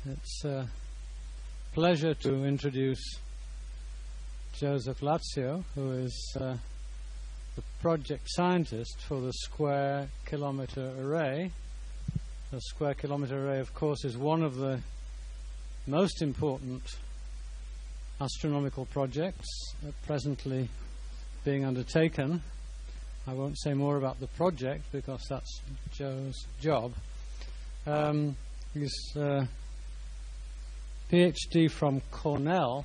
It's a pleasure to introduce Joseph Lazio, who is the project scientist for the Square Kilometre Array. The Square Kilometre Array, of course, is one of the most important astronomical projects presently being undertaken. I won't say more about the project because that's Joe's job. He's PhD from Cornell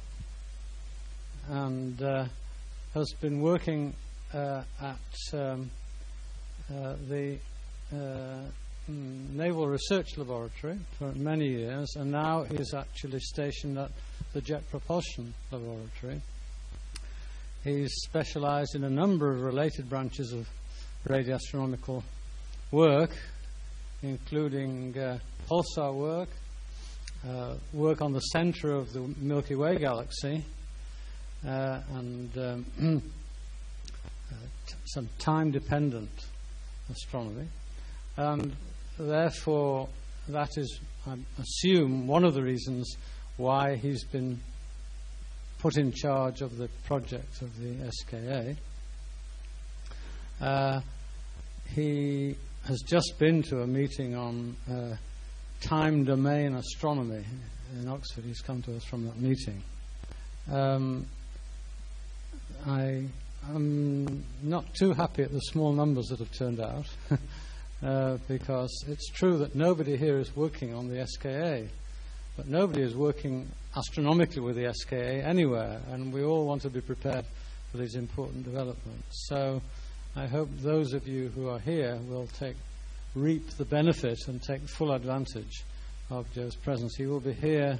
and has been working at the Naval Research Laboratory for many years, and now is actually stationed at the Jet Propulsion Laboratory. He's specialized in a number of related branches of radioastronomical work, including pulsar work, work on the center of the Milky Way galaxy, and some time-dependent astronomy. And therefore, that is, I assume, one of the reasons why he's been put in charge of the project of the SKA. He has just been to a meeting on time domain astronomy in Oxford. He's come to us from that meeting. I am not too happy at the small numbers that have turned out because it's true that nobody here is working on the SKA, but nobody is working astronomically with the SKA anywhere, and we all want to be prepared for these important developments. So I hope those of you who are here will reap the benefit and take full advantage of Joe's presence. He will be here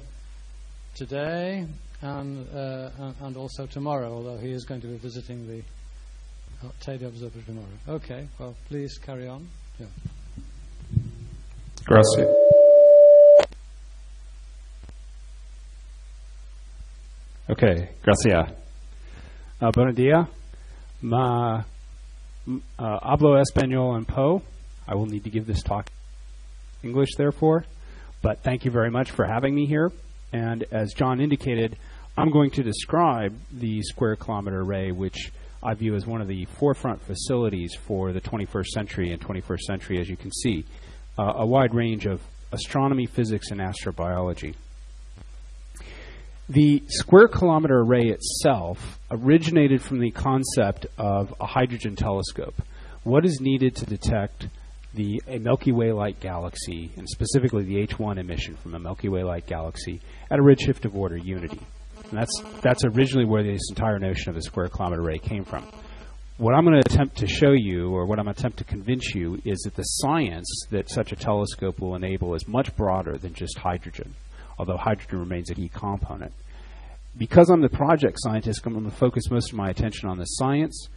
today and also tomorrow, although he is going to be visiting the Teide Observatory tomorrow. Okay, well, please carry on. Yeah. Gracias. Okay, gracias. Buenos días. Hablo español and Po. I will need to give this talk in English, therefore. But thank you very much for having me here. And as John indicated, I'm going to describe the Square Kilometre Array, which I view as one of the forefront facilities for the 21st century. And 21st century, as you can see, a wide range of astronomy, physics, and astrobiology. The Square Kilometre Array itself originated from the concept of a hydrogen telescope. What is needed to detect a Milky Way-like galaxy, and specifically the H1 emission from a Milky Way-like galaxy, at a redshift of order unity? And that's originally where this entire notion of the Square Kilometre Array came from. What I'm going to attempt to show you, or what I'm going to attempt to convince you, is that the science that such a telescope will enable is much broader than just hydrogen, although hydrogen remains a key component. Because I'm the project scientist, I'm going to focus most of my attention on the science,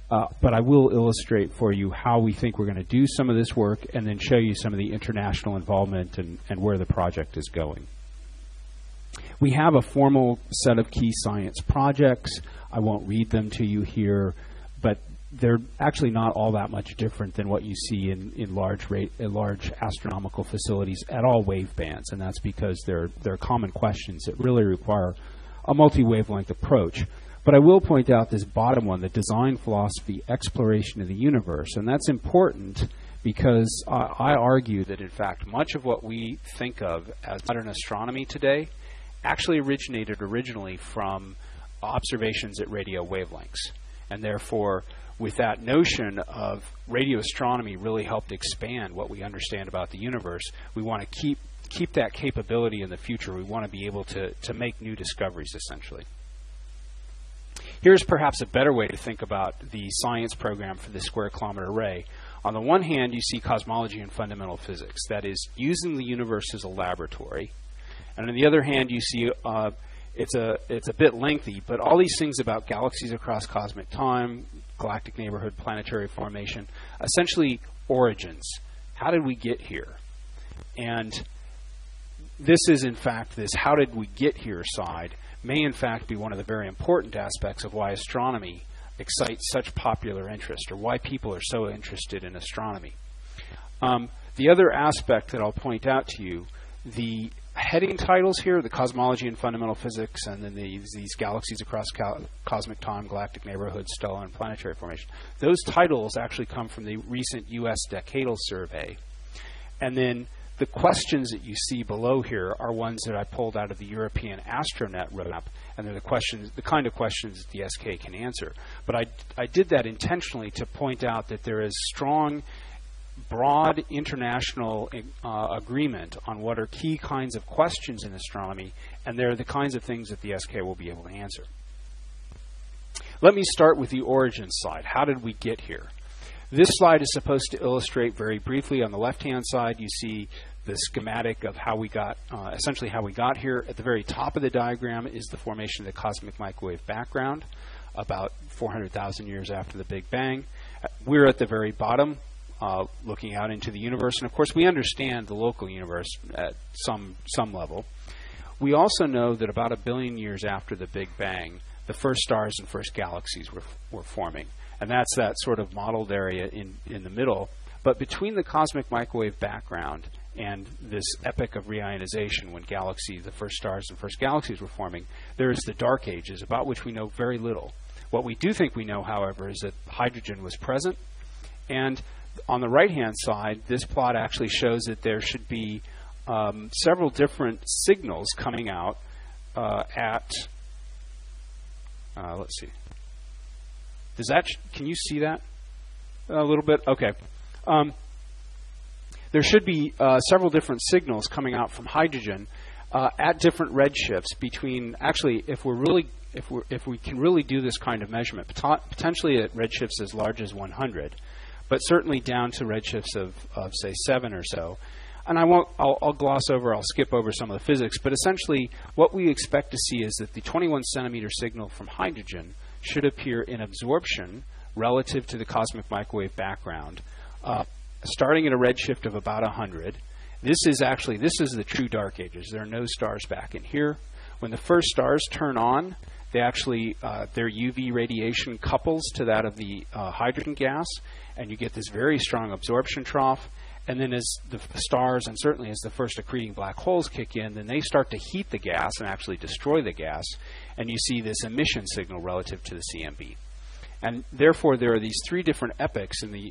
but I will illustrate for you how we think we're going to do some of this work, and then show you some of the international involvement and where the project is going. We have a formal set of key science projects. I won't read them to you here, but they're actually not all that much different than what you see in large astronomical facilities at all wave bands, and that's because they're common questions that really require a multi-wavelength approach. But I will point out this bottom one, the design philosophy, exploration of the universe, and that's important because I argue that, in fact, much of what we think of as modern astronomy today actually originated originally from observations at radio wavelengths. And therefore, with that notion of radio astronomy really helped expand what we understand about the universe, we want to keep that capability in the future. We want to be able to make new discoveries, essentially. Here's perhaps a better way to think about the science program for the Square Kilometre Array. On the one hand, you see cosmology and fundamental physics, that is, using the universe as a laboratory. And on the other hand, you see it's a bit lengthy, but all these things about galaxies across cosmic time, galactic neighborhood, planetary formation, essentially origins. How did we get here? And this is, in fact, this how did we get here side may, in fact, be one of the very important aspects of why astronomy excites such popular interest, or why people are so interested in astronomy. The other aspect that I'll point out to you, the heading titles here, the Cosmology and Fundamental Physics, and then these galaxies across cosmic time, galactic neighborhood, stellar and planetary formation. Those titles actually come from the recent U.S. Decadal Survey. And then the questions that you see below here are ones that I pulled out of the European Astronet roadmap, and they're the kind of questions that the SKA can answer. But I did that intentionally to point out that there is strong, broad international agreement on what are key kinds of questions in astronomy, and they're the kinds of things that the SKA will be able to answer. Let me start with the origin side. How did we get here? This slide is supposed to illustrate very briefly. On the left-hand side, you see the schematic of how we got, essentially how we got here. At the very top of the diagram is the formation of the cosmic microwave background, about 400,000 years after the Big Bang. We're at the very bottom, looking out into the universe. And of course, we understand the local universe at some level. We also know that about 1 billion years after the Big Bang, the first stars and first galaxies were forming. And that's that sort of modeled area in the middle. But between the cosmic microwave background and this epoch of reionization, when the first stars and first galaxies were forming, there is the dark ages, about which we know very little. What we do think we know, however, is that hydrogen was present. And on the right-hand side, this plot actually shows that there should be several different signals coming out let's see. Can you see that a little bit? Okay. There should be several different signals coming out from hydrogen at different redshifts between, actually, if we can really do this kind of measurement, potentially at redshifts as large as 100, but certainly down to redshifts of say 7 or so. And I'll skip over some of the physics, but essentially what we expect to see is that the 21 centimeter signal from hydrogen should appear in absorption relative to the cosmic microwave background, starting at a redshift of about 100. This is the true dark ages. There are no stars back in here. When the first stars turn on, they actually, their UV radiation couples to that of the hydrogen gas, and you get this very strong absorption trough. And then as the stars, and certainly as the first accreting black holes kick in, then they start to heat the gas and actually destroy the gas, and you see this emission signal relative to the CMB. And therefore, there are these 3 different epochs in the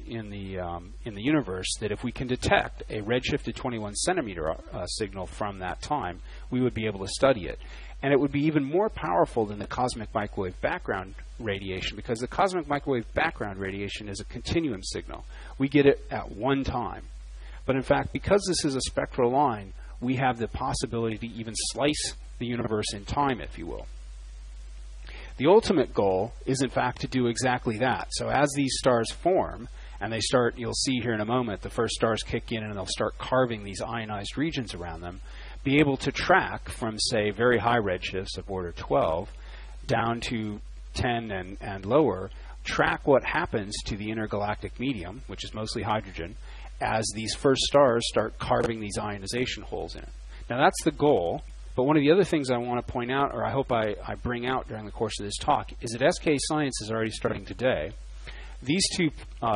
universe that, if we can detect a redshifted 21 centimeter signal from that time, we would be able to study it. And it would be even more powerful than the cosmic microwave background radiation, because the cosmic microwave background radiation is a continuum signal. We get it at one time. But in fact, because this is a spectral line, we have the possibility to even slice the universe in time, if you will. The ultimate goal is, in fact, to do exactly that. So as these stars form, and they start, you'll see here in a moment, the first stars kick in and they'll start carving these ionized regions around them, be able to track from, say, very high redshifts of order 12 down to 10 and lower, track what happens to the intergalactic medium, which is mostly hydrogen, as these first stars start carving these ionization holes in it. Now that's the goal, but one of the other things I want to point out, or I hope I bring out during the course of this talk, is that SKA Science is already starting today. These 2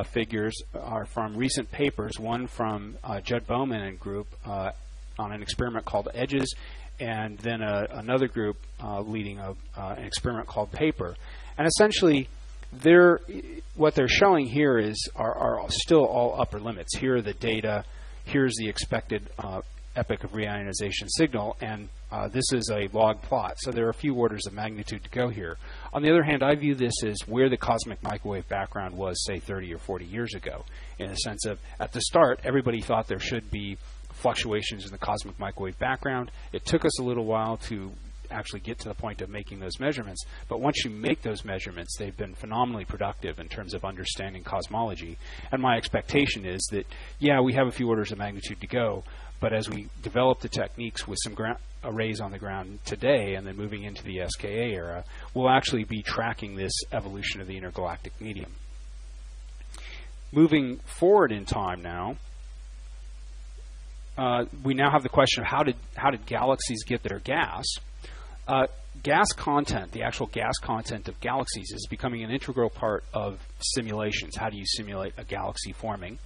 figures are from recent papers, one from Judd Bowman and group on an experiment called EDGES, and then another group leading an experiment called PAPER. And essentially, what they're showing here are still all upper limits. Here are the data. Here's the expected epoch of reionization signal, and this is a log plot. So there are a few orders of magnitude to go here. On the other hand, I view this as where the cosmic microwave background was, say, 30 or 40 years ago, in the sense of, at the start, everybody thought there should be fluctuations in the cosmic microwave background. It took us a little while to actually get to the point of making those measurements, but once you make those measurements, they've been phenomenally productive in terms of understanding cosmology. And my expectation is that, yeah, we have a few orders of magnitude to go, but as we develop the techniques with some arrays on the ground today and then moving into the SKA era, we'll actually be tracking this evolution of the intergalactic medium. Moving forward in time now, we now have the question of how did galaxies get their gas? Gas content, the actual gas content of galaxies, is becoming an integral part of simulations. How do you simulate a galaxy forming?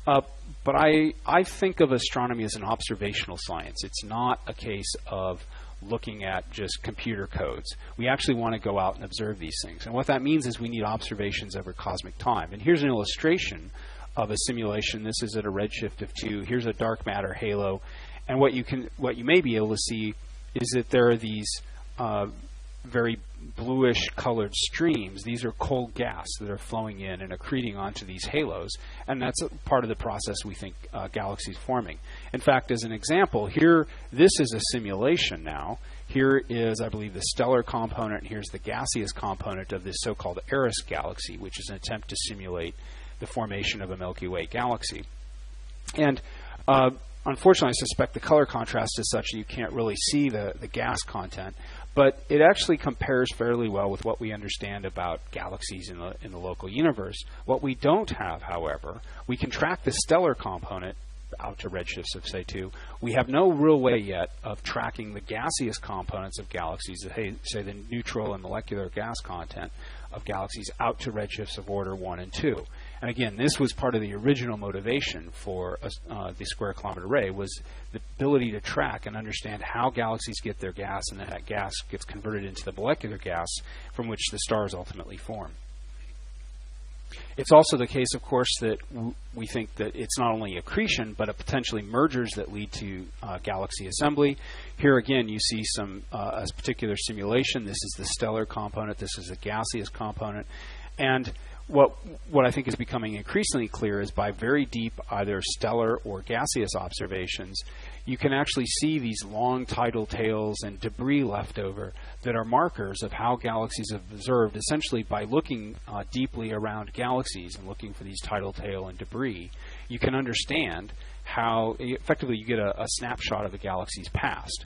But I think of astronomy as an observational science. It's not a case of looking at just computer codes. We actually want to go out and observe these things. And what that means is we need observations over cosmic time. And here's an illustration of a simulation. This is at a redshift of 2. Here's a dark matter halo. And what you may be able to see is that there are these very bluish colored streams. These are cold gas that are flowing in and accreting onto these halos, and that's a part of the process we think galaxies forming. In fact, as an example, here, this is a simulation now. Here is, I believe, the stellar component, and here's the gaseous component of this so-called Eris galaxy, which is an attempt to simulate the formation of a Milky Way galaxy. And unfortunately, I suspect the color contrast is such that you can't really see the gas content, but it actually compares fairly well with what we understand about galaxies in the local universe. What we don't have, however, we can track the stellar component out to redshifts of, say, 2. We have no real way yet of tracking the gaseous components of galaxies, say the neutral and molecular gas content of galaxies, out to redshifts of order 1 and 2. And again, this was part of the original motivation for the Square Kilometre Array, was the ability to track and understand how galaxies get their gas, and then that gas gets converted into the molecular gas from which the stars ultimately form. It's also the case, of course, that we think that it's not only accretion, but potentially mergers that lead to galaxy assembly. Here again, you see a particular simulation. This is the stellar component. This is the gaseous component. And what I think is becoming increasingly clear is by very deep either stellar or gaseous observations, you can actually see these long tidal tails and debris left over that are markers of how galaxies have observed, essentially by looking deeply around galaxies and looking for these tidal tail and debris. You can understand how effectively you get a snapshot of the galaxy's past.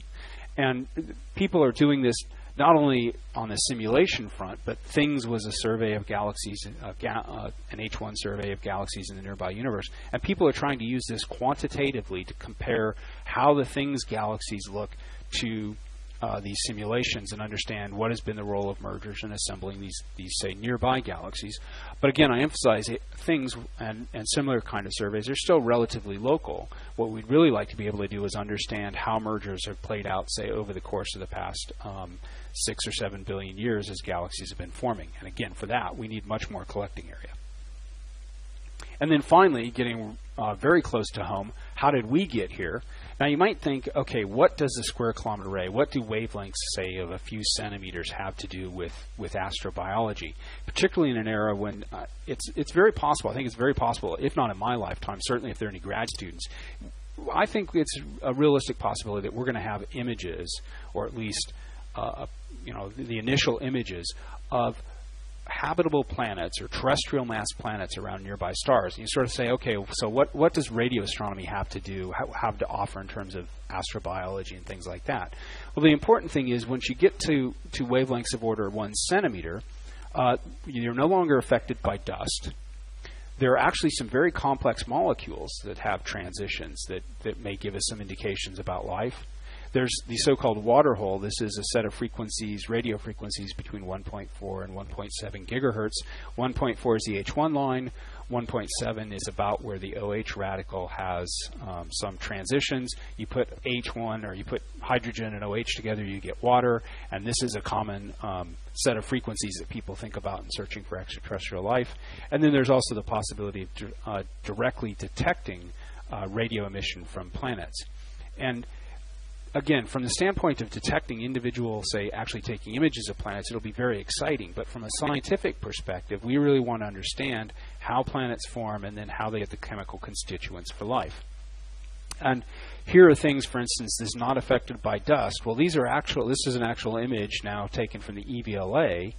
And people are doing this not only on the simulation front, but Things was a survey of galaxies, an H1 survey of galaxies in the nearby universe. And people are trying to use this quantitatively to compare how the Things galaxies look to these simulations and understand what has been the role of mergers in assembling these say, nearby galaxies. But again, I emphasize Things and similar kind of surveys are still relatively local. What we'd really like to be able to do is understand how mergers have played out, say, over the course of the past 6 or 7 billion years as galaxies have been forming. And again, for that, we need much more collecting area. And then finally, getting very close to home, how did we get here? Now, you might think, okay, what does the Square Kilometre Array, what do wavelengths, say, of a few centimeters have to do with astrobiology, particularly in an era when it's very possible, I think it's very possible, if not in my lifetime, certainly if there are any grad students, I think it's a realistic possibility that we're going to have images, or at least the initial images of habitable planets or terrestrial mass planets around nearby stars. And you sort of say, okay, so what does radio astronomy have to offer in terms of astrobiology and things like that? Well, the important thing is once you get to wavelengths of order 1 centimeter, you're no longer affected by dust. There are actually some very complex molecules that have transitions that may give us some indications about life. There's the so-called water hole. This is a set of frequencies, radio frequencies between 1.4 and 1.7 gigahertz. 1.4 is the H1 line. 1.7 is about where the OH radical has some transitions. You put H1 or you put hydrogen and OH together, you get water. And this is a common set of frequencies that people think about in searching for extraterrestrial life. And then there's also the possibility of directly detecting radio emission from planets. And again, from the standpoint of detecting individual, say, actually taking images of planets, it'll be very exciting. But from a scientific perspective, we really want to understand how planets form and then how they get the chemical constituents for life. And here are things, for instance, this is not affected by dust. Well, this is an actual image now taken from the EVLA.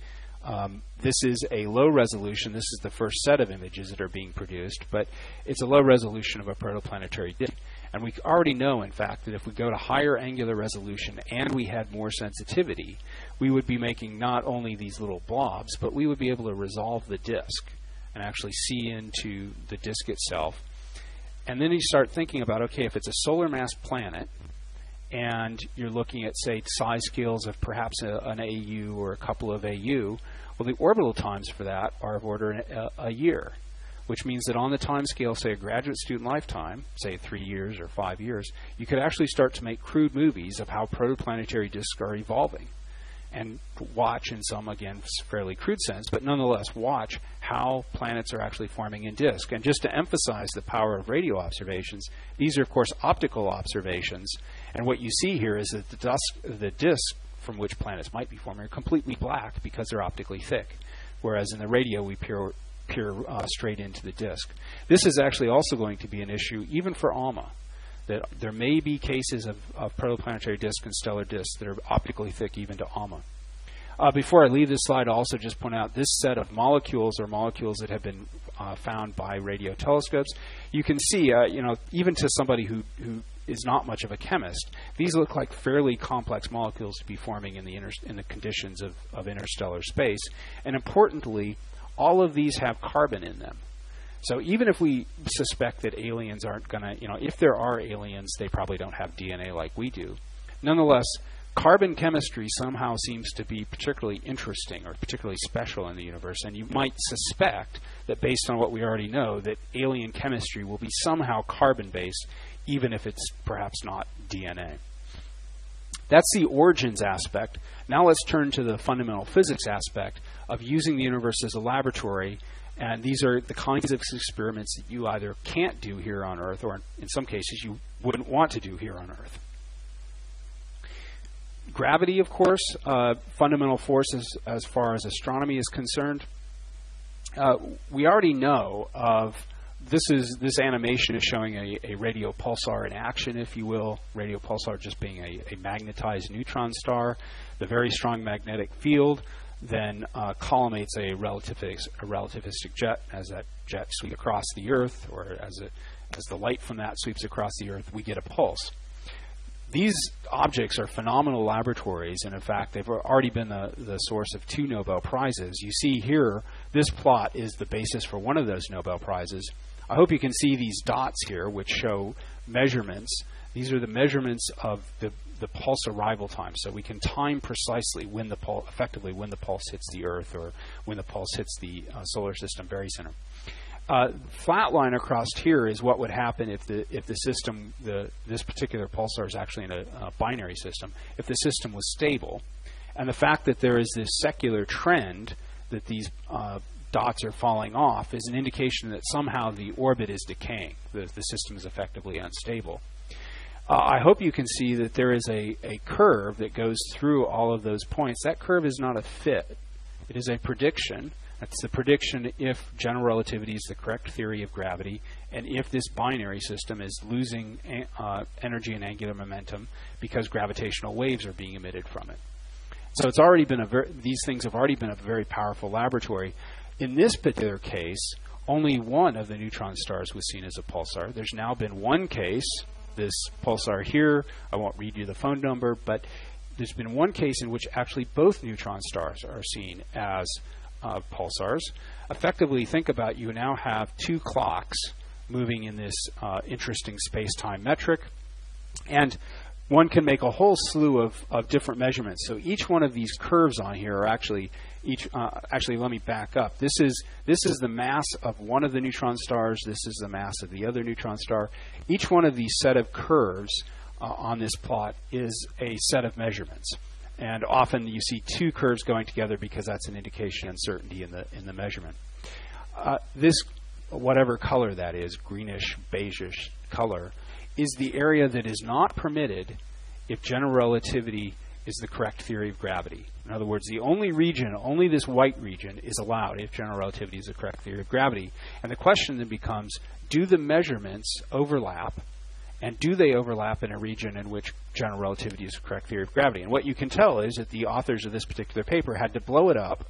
This is a low resolution. This is the first set of images that are being produced, but it's a low resolution of a protoplanetary disk. And we already know, in fact, that if we go to higher angular resolution and we had more sensitivity, we would be making not only these little blobs, but we would be able to resolve the disk and actually see into the disk itself. And then you start thinking about, okay, if it's a solar mass planet and you're looking at, say, size scales of perhaps an AU or a couple of AU, well, the orbital times for that are of order a year. which means that on the time scale, say a graduate student lifetime, say 3 years or 5 years, you could actually start to make crude movies of how protoplanetary disks are evolving and watch, in some, again, fairly crude sense, but nonetheless watch how planets are actually forming in disk. And just to emphasize the power of radio observations, these are, of course, optical observations. And what you see here is that the disk from which planets might be forming are completely black because they're optically thick, whereas in the radio we peer straight into the disk. This is actually also going to be an issue even for ALMA, that there may be cases of protoplanetary disks and stellar disks that are optically thick even to ALMA. Before I leave this slide, I'll also just point out this set of molecules are molecules that have been found by radio telescopes. You can see, even to somebody who is not much of a chemist, these look like fairly complex molecules to be forming in the conditions of interstellar space. And importantly, all of these have carbon in them. So even if we suspect that aliens aren't going to, if there are aliens, they probably don't have DNA like we do. Nonetheless, carbon chemistry somehow seems to be particularly interesting or particularly special in the universe, and you might suspect that based on what we already know, that alien chemistry will be somehow carbon-based, even if it's perhaps not DNA. That's the origins aspect. Now let's turn to the fundamental physics aspect of using the universe as a laboratory. And these are the kinds of experiments that you either can't do here on Earth, or in some cases you wouldn't want to do here on Earth. Gravity, of course, fundamental forces as far as astronomy is concerned. We already know of this animation is showing a radio pulsar in action, if you will. Radio pulsar just being a magnetized neutron star. The very strong magnetic field then collimates a relativistic jet. As that jet sweeps across the Earth, or as the light from that sweeps across the Earth, we get a pulse. These objects are phenomenal laboratories, and in fact, they've already been the source of 2 Nobel Prizes. You see here, this plot is the basis for one of those Nobel Prizes. I hope you can see these dots here, which show measurements. These are the measurements of the pulse arrival time, so we can time precisely when the pulse hits the Earth, or when the pulse hits the solar system barycenter. Flat line across here is what would happen if the system, this particular pulsar is actually in a binary system, if the system was stable. And the fact that there is this secular trend that these dots are falling off is an indication that somehow the orbit is decaying. The system is effectively unstable. I hope you can see that there is a curve that goes through all of those points. That curve is not a fit. It is a prediction. That's the prediction if general relativity is the correct theory of gravity, and if this binary system is losing energy and angular momentum because gravitational waves are being emitted from it. So it's already been these things have already been a very powerful laboratory. In this particular case, only one of the neutron stars was seen as a pulsar. There's now been one case, this pulsar here. I won't read you the phone number, but there's been one case in which actually both neutron stars are seen as pulsars. Effectively, think about, you now have 2 clocks moving in this interesting space-time metric, and one can make a whole slew of different measurements. So each one of these curves on here are actually let me back up. This is the mass of one of the neutron stars. This is the mass of the other neutron star. Each one of these set of curves on this plot is a set of measurements. And often you see 2 curves going together because that's an indication of uncertainty in the measurement. This, whatever color that is, greenish, beigeish color, is the area that is not permitted if general relativity is the correct theory of gravity. In other words, the only region, only this white region, is allowed if general relativity is the correct theory of gravity. And the question then becomes, do the measurements overlap? And do they overlap in a region in which general relativity is the correct theory of gravity? And what you can tell is that the authors of this particular paper had to blow it up,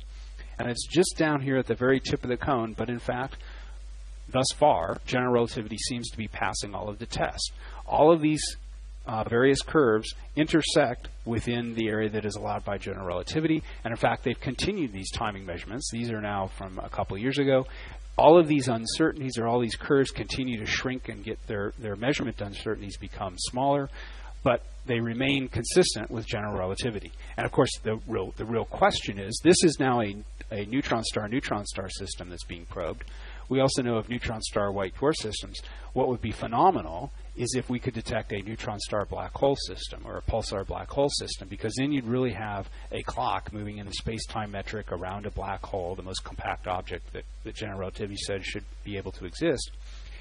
and it's just down here at the very tip of the cone, but in fact, thus far, general relativity seems to be passing all of the tests. All of these various curves intersect within the area that is allowed by general relativity, and in fact, they've continued these timing measurements. These are now from a couple years ago. All of these uncertainties, or all these curves, continue to shrink and get their measurement uncertainties become smaller, but they remain consistent with general relativity. And of course, the real question is, this is now a neutron star system that's being probed. We also know of neutron star white dwarf systems. What would be phenomenal is if we could detect a neutron star black hole system or a pulsar black hole system, because then you'd really have a clock moving in the space-time metric around a black hole, the most compact object that general relativity said should be able to exist.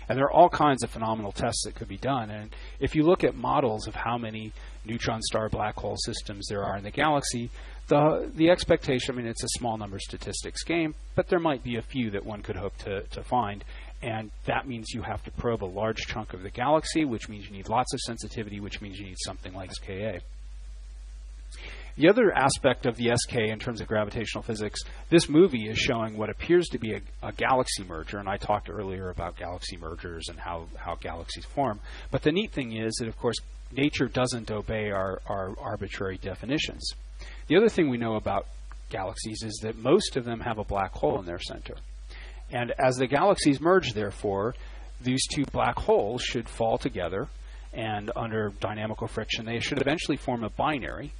And there are all kinds of phenomenal tests that could be done. And if you look at models of how many neutron star black hole systems there are in the galaxy, the expectation, I mean, it's a small number statistics game, but there might be a few that one could hope to find. And that means you have to probe a large chunk of the galaxy, which means you need lots of sensitivity, which means you need something like SKA. The other aspect of the SKA in terms of gravitational physics, this movie is showing what appears to be a galaxy merger, and I talked earlier about galaxy mergers and how galaxies form. But the neat thing is that, of course, nature doesn't obey our arbitrary definitions. The other thing we know about galaxies is that most of them have a black hole in their center. And as the galaxies merge, therefore, these two black holes should fall together, and under dynamical friction, they should eventually form a binary.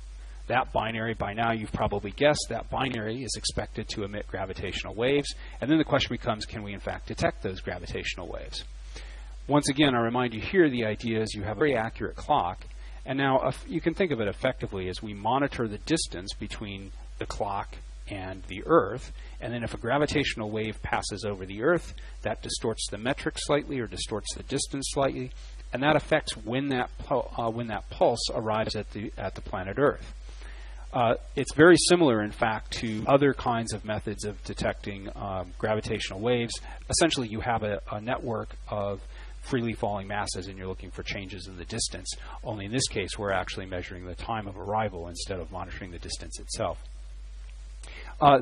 That binary, by now you've probably guessed, that binary is expected to emit gravitational waves. And then the question becomes, can we in fact detect those gravitational waves? Once again, I remind you here, the idea is you have a very accurate clock. And now you can think of it effectively as we monitor the distance between the clock and the Earth. And then if a gravitational wave passes over the Earth, that distorts the metric slightly or distorts the distance slightly. And that affects when that pulse arrives at the planet Earth. It's very similar, in fact, to other kinds of methods of detecting gravitational waves. Essentially, you have a network of freely falling masses, and you're looking for changes in the distance. Only in this case, we're actually measuring the time of arrival instead of monitoring the distance itself.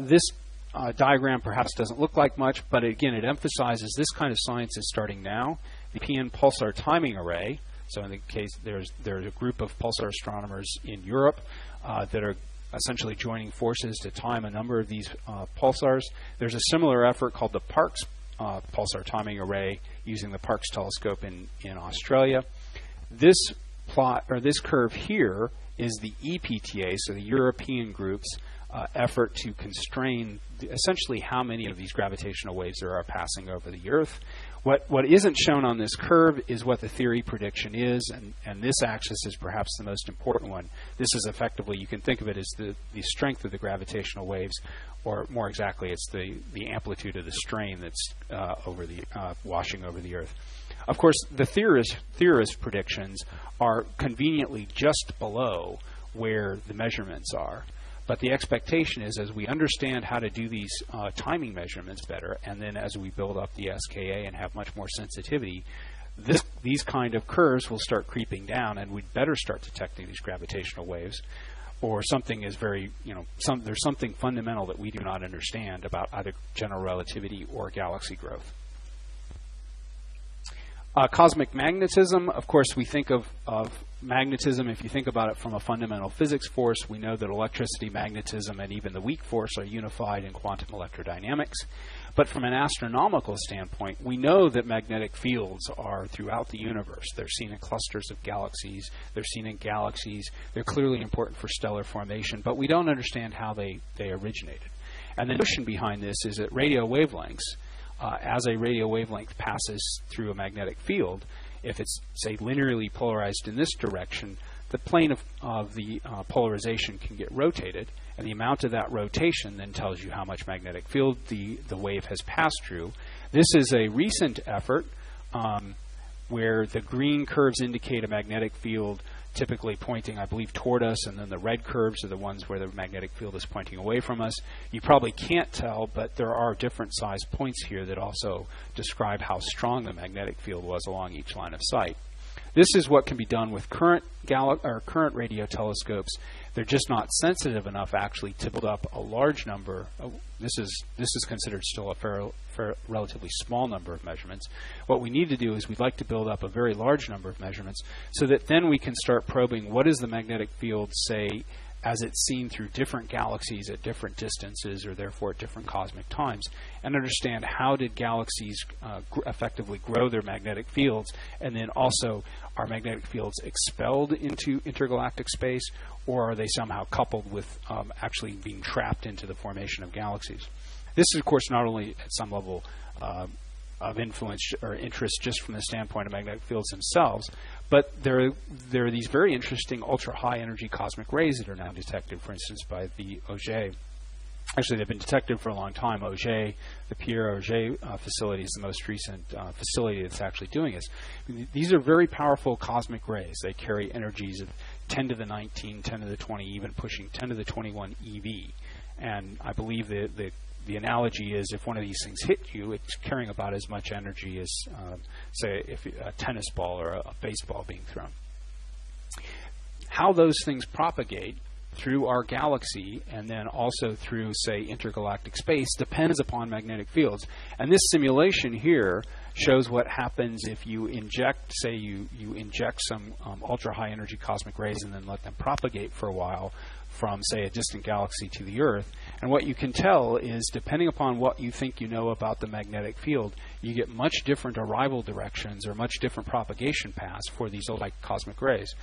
This diagram perhaps doesn't look like much, but again, it emphasizes this kind of science is starting now. The European Pulsar Timing Array, so in the case, there's a group of pulsar astronomers in Europe that are essentially joining forces to time a number of these pulsars. There's a similar effort called the Parkes Pulsar Timing Array using the Parkes telescope in Australia. This curve here is the EPTA, so the European group's effort to constrain essentially how many of these gravitational waves there are passing over the Earth. What isn't shown on this curve is what the theory prediction is, and this axis is perhaps the most important one. This is effectively, you can think of it as the strength of the gravitational waves, or more exactly, it's the amplitude of the strain that's washing over the Earth. Of course, the theorist predictions are conveniently just below where the measurements are. But the expectation is, as we understand how to do these timing measurements better, and then as we build up the SKA and have much more sensitivity, these kind of curves will start creeping down, and we'd better start detecting these gravitational waves. Or something is there's something fundamental that we do not understand about either general relativity or galaxy growth. Cosmic magnetism, of course, we think of magnetism, if you think about it from a fundamental physics force, we know that electricity, magnetism, and even the weak force are unified in quantum electrodynamics. But from an astronomical standpoint, we know that magnetic fields are throughout the universe. They're seen in clusters of galaxies. They're seen in galaxies. They're clearly important for stellar formation, but we don't understand how they originated. And the notion behind this is that radio wavelengths, as a radio wavelength passes through a magnetic field, if it's, say, linearly polarized in this direction, the plane of the polarization can get rotated, and the amount of that rotation then tells you how much magnetic field the wave has passed through. This is a recent effort where the green curves indicate a magnetic field typically pointing, I believe, toward us, and then the red curves are the ones where the magnetic field is pointing away from us. You probably can't tell, but there are different size points here that also describe how strong the magnetic field was along each line of sight. This is what can be done with current radio telescopes. They're just not sensitive enough actually to build up a large number. This is considered still a relatively small number of measurements. What we need to do is we'd like to build up a very large number of measurements so that then we can start probing what is the magnetic field, say, as it's seen through different galaxies at different distances, or therefore at different cosmic times, and understand how did galaxies effectively grow their magnetic fields, and then also are magnetic fields expelled into intergalactic space, or are they somehow coupled with actually being trapped into the formation of galaxies. This is, of course, not only at some level influence or interest just from the standpoint of magnetic fields themselves. But there are these very interesting ultra-high energy cosmic rays that are now detected, for instance, by the Auger. Actually, they've been detected for a long time. Auger, the Pierre Auger facility is the most recent facility that's actually doing this. These are very powerful cosmic rays. They carry energies of 10 to the 19, 10 to the 20, even pushing 10 to the 21 EV. And I believe the analogy is if one of these things hit you, it's carrying about as much energy as, say, if a tennis ball or a baseball being thrown. How those things propagate through our galaxy and then also through, say, intergalactic space depends upon magnetic fields. And this simulation here shows what happens if you inject, say, you inject some ultra-high energy cosmic rays and then let them propagate for a while from, say, a distant galaxy to the Earth. And what you can tell is, depending upon what you think you know about the magnetic field, you get much different arrival directions or much different propagation paths for these ultra-high cosmic rays,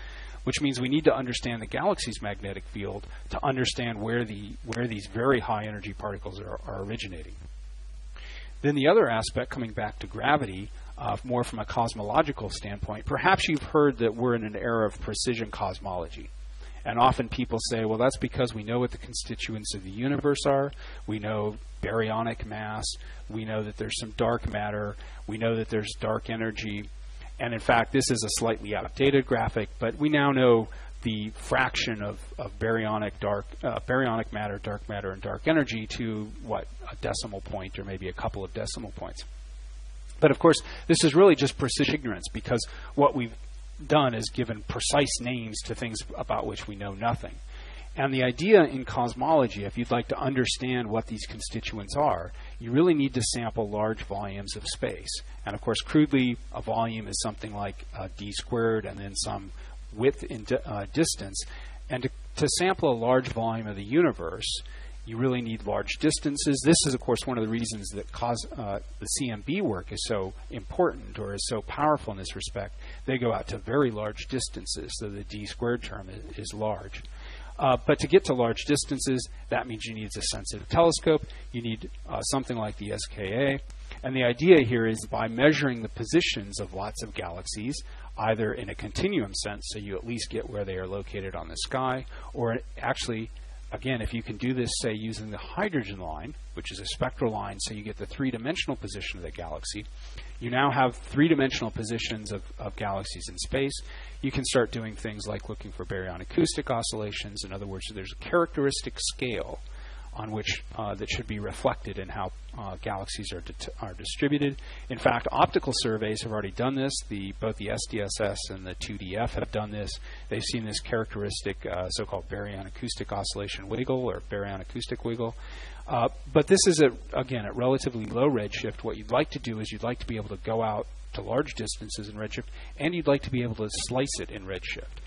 which means we need to understand the galaxy's magnetic field to understand where these very high energy particles are originating. Then the other aspect, coming back to gravity, more from a cosmological standpoint, perhaps you've heard that we're in an era of precision cosmology. And often people say, well, that's because we know what the constituents of the universe are. We know baryonic mass. We know that there's some dark matter. We know that there's dark energy. And in fact, this is a slightly outdated graphic, but we now know the fraction of baryonic matter, dark matter, and dark energy to, what, a decimal point or maybe a couple of decimal points. But of course, this is really just precision ignorance, because what we've done is given precise names to things about which we know nothing. And the idea in cosmology, if you'd like to understand what these constituents are, you really need to sample large volumes of space. And of course, crudely, a volume is something like d squared and then some width in distance. And to sample a large volume of the universe, you really need large distances. This is, of course, one of the reasons that the CMB work is so important or is so powerful in this respect. They go out to very large distances, so the d squared term is large. But to get to large distances, that means you need a sensitive telescope. You need something like the SKA. And the idea here is by measuring the positions of lots of galaxies, either in a continuum sense, so you at least get where they are located on the sky, or actually, again, if you can do this, say, using the hydrogen line, which is a spectral line, so you get the three-dimensional position of the galaxy, you now have three-dimensional positions of galaxies in space. You can start doing things like looking for baryonic acoustic oscillations. In other words, there's a characteristic scale on which that should be reflected in how galaxies are distributed. In fact, optical surveys have already done this. Both the SDSS and the 2DF have done this. They've seen this characteristic so-called baryonic acoustic oscillation wiggle or baryonic acoustic wiggle. But this is, again, at relatively low redshift. What you'd like to do is you'd like to be able to go out to large distances in redshift, and you'd like to be able to slice it in redshift.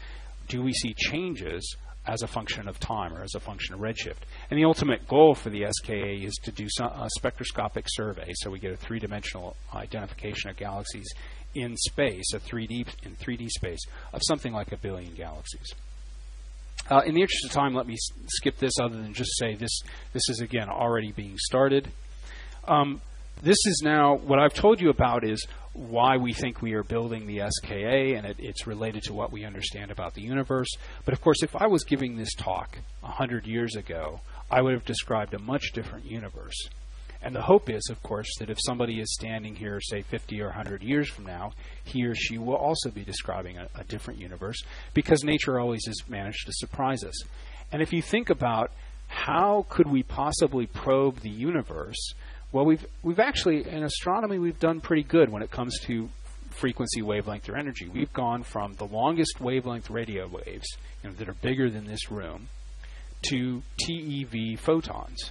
Do we see changes as a function of time or as a function of redshift? And the ultimate goal for the SKA is to do a spectroscopic survey, so we get a three-dimensional identification of galaxies in space, in 3D space, of something like 1 billion galaxies. In the interest of time, let me skip this other than just say this is, again, already being started. This is now, what I've told you about is why we think we are building the SKA, and it's related to what we understand about the universe. But of course, if I was giving this talk 100 years ago, I would have described a much different universe. And the hope is, of course, that if somebody is standing here, say 50 or 100 years from now, he or she will also be describing a different universe, because nature always has managed to surprise us. And if you think about how could we possibly probe the universe, well, we've actually, in astronomy, we've done pretty good when it comes to frequency, wavelength, or energy. We've gone from the longest wavelength radio waves, that are bigger than this room, to TeV photons.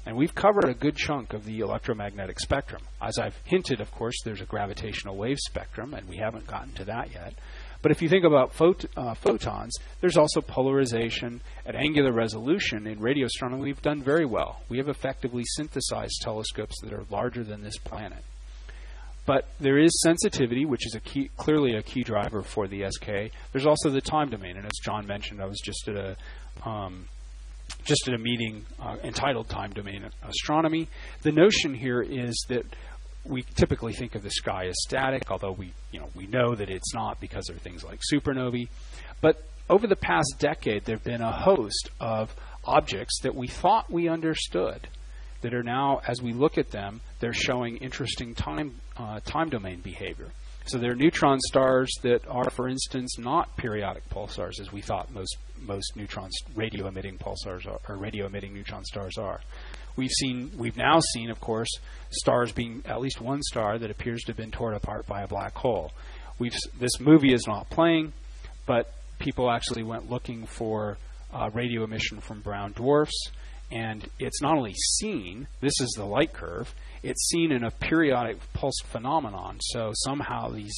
And we've covered a good chunk of the electromagnetic spectrum. As I've hinted, of course, there's a gravitational wave spectrum, and we haven't gotten to that yet. But if you think about photons, there's also polarization. At angular resolution in radio astronomy, we've done very well. We have effectively synthesized telescopes that are larger than this planet. But there is sensitivity, which is clearly a key driver for the SK. There's also the time domain, and as John mentioned, I was just at a meeting entitled Time Domain Astronomy. The notion here is that we typically think of the sky as static, although we know that it's not because there are things like supernovae. But over the past decade, there have been a host of objects that we thought we understood that are now, as we look at them, they're showing interesting time domain behavior. So there are neutron stars that are, for instance, not periodic pulsars, as we thought most neutrons, radio-emitting pulsars are, or radio-emitting neutron stars are. We've now seen, of course, stars being at least one star that appears to have been torn apart by a black hole. This movie is not playing, but people actually went looking for radio emission from brown dwarfs, and it's not only seen, this is the light curve, it's seen in a periodic pulse phenomenon. So somehow these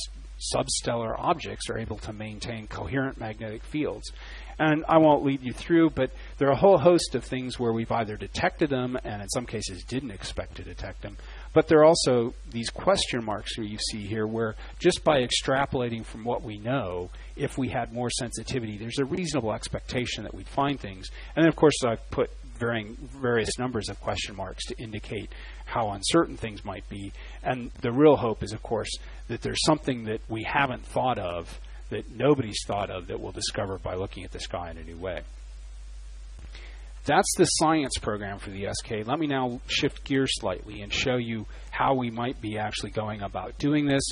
substellar objects are able to maintain coherent magnetic fields. And I won't lead you through, but there are a whole host of things where we've either detected them and in some cases didn't expect to detect them. But there are also these question marks you see here where just by extrapolating from what we know, if we had more sensitivity, there's a reasonable expectation that we'd find things. And then, of course, I've put various numbers of question marks to indicate how uncertain things might be. And the real hope is, of course, that there's something that we haven't thought of, that nobody's thought of, that we'll discover by looking at the sky in a new way. That's the science program for the SKA. Let me now shift gears slightly and show you how we might be actually going about doing this.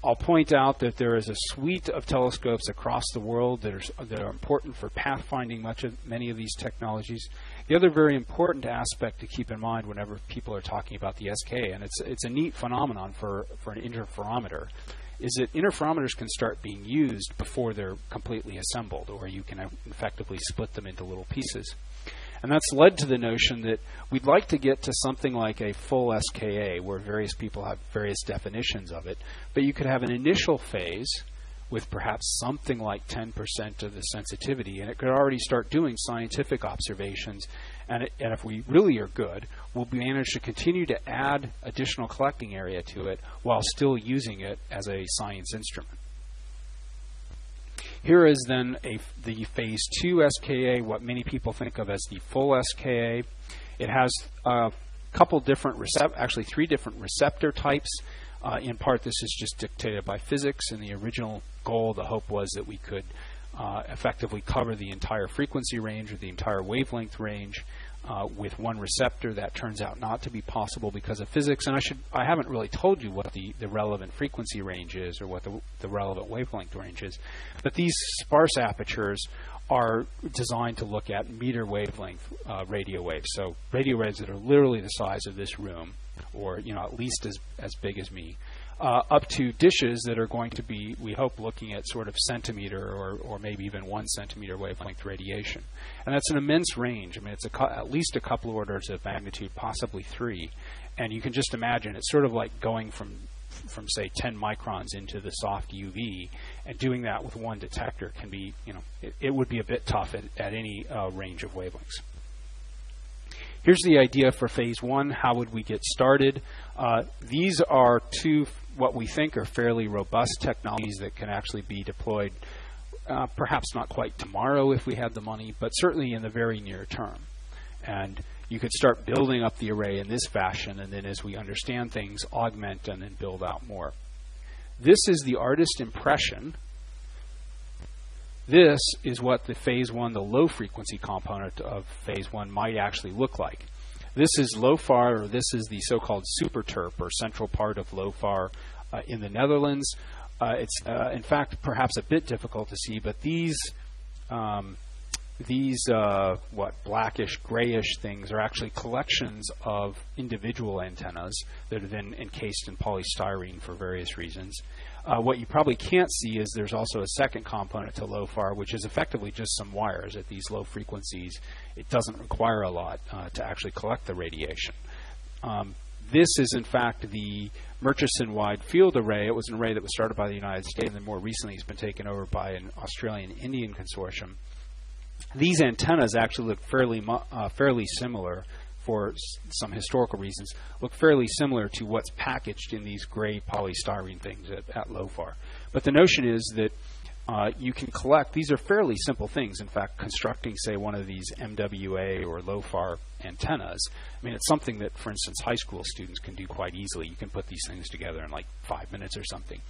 I'll point out that there is a suite of telescopes across the world that are important for pathfinding many of these technologies. The other very important aspect to keep in mind whenever people are talking about the SKA, and it's a neat phenomenon for an interferometer, is that interferometers can start being used before they're completely assembled, or you can effectively split them into little pieces. And that's led to the notion that we'd like to get to something like a full SKA, where various people have various definitions of it, but you could have an initial phase with perhaps something like 10% of the sensitivity, and it could already start doing scientific observations. And if we really are good, we'll manage to continue to add additional collecting area to it while still using it as a science instrument. Here is then the Phase 2 SKA, what many people think of as the full SKA. It has a couple different, actually 3 different receptor types. In part, this is just dictated by physics, and the original goal, the hope was that we could effectively cover the entire frequency range or the entire wavelength range with one receptor. That turns out not to be possible because of physics, and I haven't really told you what the relevant frequency range is or what the relevant wavelength range is. But these sparse apertures are designed to look at meter-wavelength radio waves. So radio waves that are literally the size of this room, or at least as big as me, up to dishes that are going to be, we hope, looking at sort of centimeter or maybe even 1 centimeter wavelength radiation. And that's an immense range. I mean, it's at least a couple of orders of magnitude, possibly 3. And you can just imagine, it's sort of like going from say 10 microns into the soft UV, and doing that with one detector can be, it would be a bit tough at any range of wavelengths. Here's the idea for Phase 1. How would we get started? These are 2 what we think are fairly robust technologies that can actually be deployed, perhaps not quite tomorrow if we had the money, but certainly in the very near term. And you could start building up the array in this fashion, and then as we understand things, augment and then build out more. This is the artist impression. This is what the Phase 1, the low-frequency component of Phase 1, might actually look like. This is LOFAR, or this is the so-called SuperTerp, or central part of LOFAR in the Netherlands. It's, in fact, perhaps a bit difficult to see, but these blackish, grayish things are actually collections of individual antennas that are then encased in polystyrene for various reasons. What you probably can't see is there's also a second component to LOFAR, which is effectively just some wires at these low frequencies. It doesn't require a lot to actually collect the radiation. This is, in fact, the Murchison Wide Field Array. It was an array that was started by the United States, and then more recently has been taken over by an Australian-Indian consortium. These antennas actually look fairly similar, for some historical reasons, look fairly similar to what's packaged in these gray polystyrene things at LOFAR. But the notion is that you can collect, these are fairly simple things. In fact, constructing, say, one of these MWA or LOFAR antennas, I mean, it's something that, for instance, high school students can do quite easily. You can put these things together in like 5 minutes or something.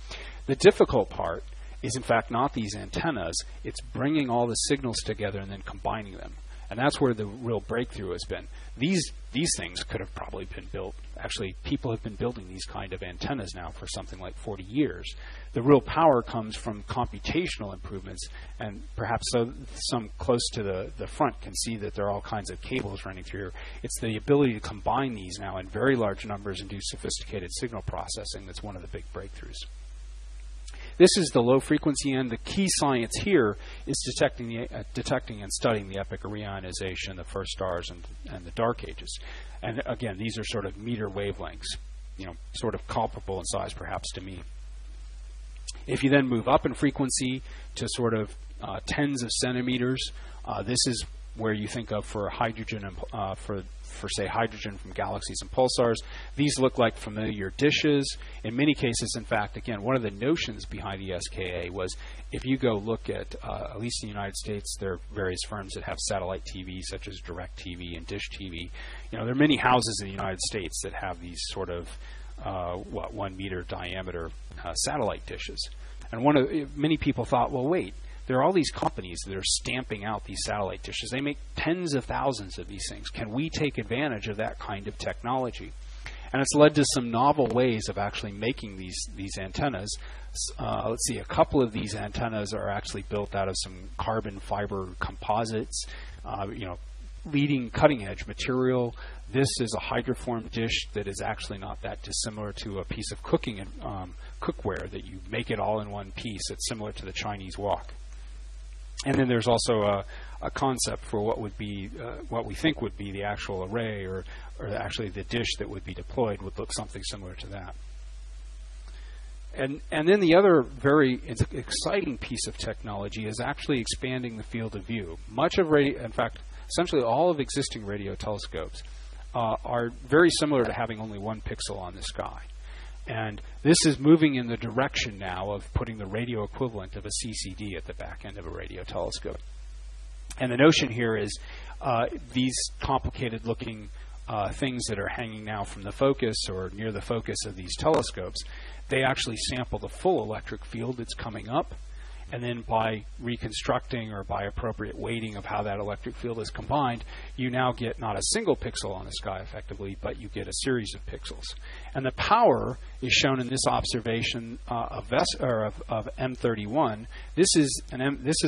The difficult part is, in fact, not these antennas. It's bringing all the signals together and then combining them. And that's where the real breakthrough has been. These things could have probably been built. Actually, people have been building these kind of antennas now for something like 40 years. The real power comes from computational improvements, and perhaps some close to the front can see that there are all kinds of cables running through here. It's the ability to combine these now in very large numbers and do sophisticated signal processing that's one of the big breakthroughs. This is the low frequency end. The key science here is detecting and studying the Epoch of Reionization, the first stars, and the dark ages. And again, these are sort of meter wavelengths, sort of comparable in size perhaps to me. If you then move up in frequency to sort of tens of centimeters, this is where you think of for hydrogen and for say hydrogen from galaxies and pulsars. These look like familiar dishes. In many cases, in fact, again, one of the notions behind the SKA was if you go look at least in the United States, there are various firms that have satellite TV, such as DirecTV and Dish TV. There are many houses in the United States that have these sort of 1 meter diameter satellite dishes. And many people thought, well, wait, there are all these companies that are stamping out these satellite dishes. They make tens of thousands of these things. Can we take advantage of that kind of technology? And it's led to some novel ways of actually making these antennas. Let's see, a couple of these antennas are actually built out of some carbon fiber composites, leading cutting-edge material. This is a hydroform dish that is actually not that dissimilar to a piece of cooking cookware that you make it all in one piece. It's similar to the Chinese wok. And then there's also a concept for what would be what we think would be the actual array, or actually the dish that would be deployed would look something similar to that. And then the other very exciting piece of technology is actually expanding the field of view. Much of in fact, essentially all of existing radio telescopes are very similar to having only one pixel on the sky. And this is moving in the direction now of putting the radio equivalent of a CCD at the back end of a radio telescope. And the notion here is these complicated looking things that are hanging now from the focus or near the focus of these telescopes, they actually sample the full electric field that's coming up. And then by reconstructing or by appropriate weighting of how that electric field is combined, you now get not a single pixel on the sky effectively, but you get a series of pixels. And the power is shown in this observation of M31. This is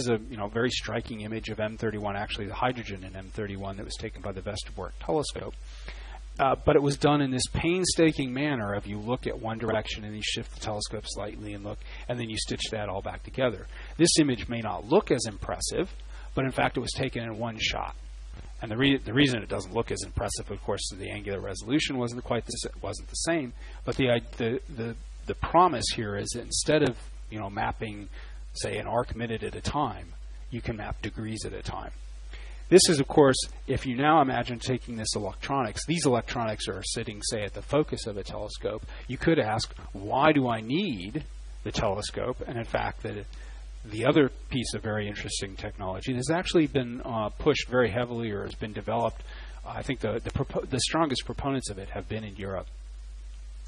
a very striking image of M31, actually the hydrogen in M31 that was taken by the Westerbork telescope. But it was done in this painstaking manner of you look at one direction and you shift the telescope slightly and look, and then you stitch that all back together. This image may not look as impressive, but in fact it was taken in one shot. And the reason it doesn't look as impressive, of course, is the angular resolution wasn't the same. But the promise here is that instead of mapping, say, an arc minute at a time, you can map degrees at a time. This is, of course, if you now imagine taking this electronics, these electronics are sitting, say, at the focus of a telescope. You could ask, why do I need the telescope? And in fact, the other piece of very interesting technology has actually been pushed very heavily or has been developed. I think the strongest proponents of it have been in Europe.